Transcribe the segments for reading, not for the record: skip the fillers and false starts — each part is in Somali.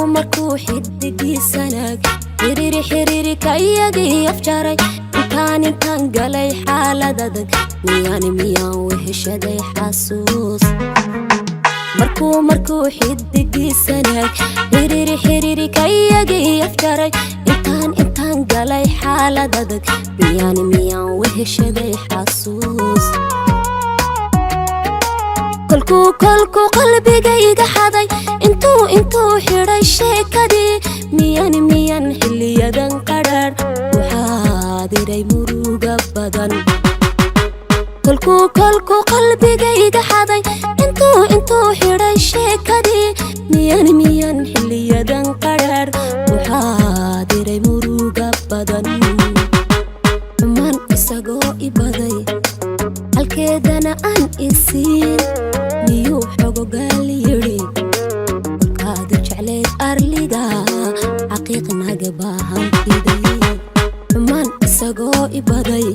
markuu xidigiisanaag xiriiri kayagii afjaray intaan galay xaalad adag miyaan weheshaday xasuus markuu xidigiisanaag xiriiri kayagii afjaray intaan galay xaalad adag miyaan weheshaday xasuus kolku qalbigayga xaday intuu xidhay sheekadii miyaan xilliyadan qadhaar waxaa diray muruga badan kolku qalbigayga xaday intuu xidhay sheekadii miyaan xilliyadan qadhaar waxaa diray muruga badan xumaan isagoo ibaday halkeedana aan isiin miyuu xogogaal yidhi kolkaadu jeclayd arliga xaqiiqnaga baahan fiday xumaan isagoo ibaday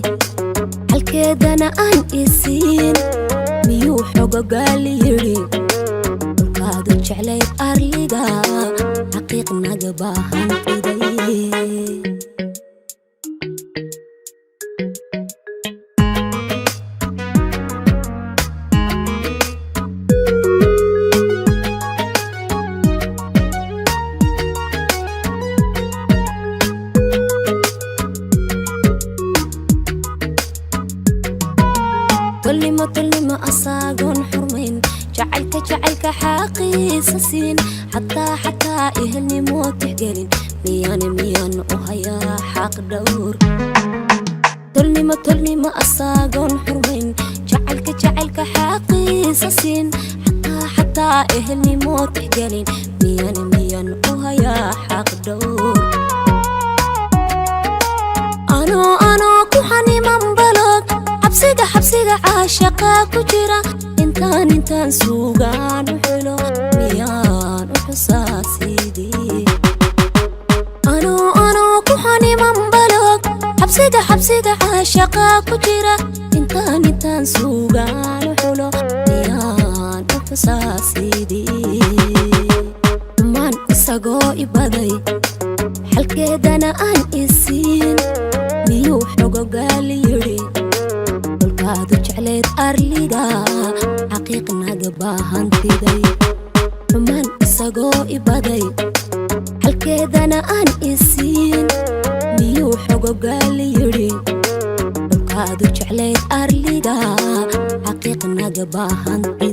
halkeedana aan isiin miyuu xogogaal yidhi kolkaadu jeclayd arliga xaqiiqnaga baahan fiday تلمة أصاقون حرمين جعلك حاقيس سين حتى إهلني موت تحقلين ميان وهيا حق دور تلمة أصاقون حرمين جعلك حاقيس سين حتى إهلني موت تحقلين ميان وهيا حق دور أنا كحني من بلد حبسيقة عاشقا كجرا انتان سوقان وحلو ميان وحساسيدي أنا كحاني من بلوك حبسيقة عاشقا كجرا انتان سوقان وحلو ميان وحساسيدي مان isagoo ibaday halkeedana aan isiin miyuu xogogaal yidhi kolkaadu jeclayd arliga xaqiiqnaga baahan fiday xumaan isagoo ibaday halkeedana aan isiin miyuu xogogaal yidhi kolkaadu jeclayd arliga xaqiiqnaga baahan fiday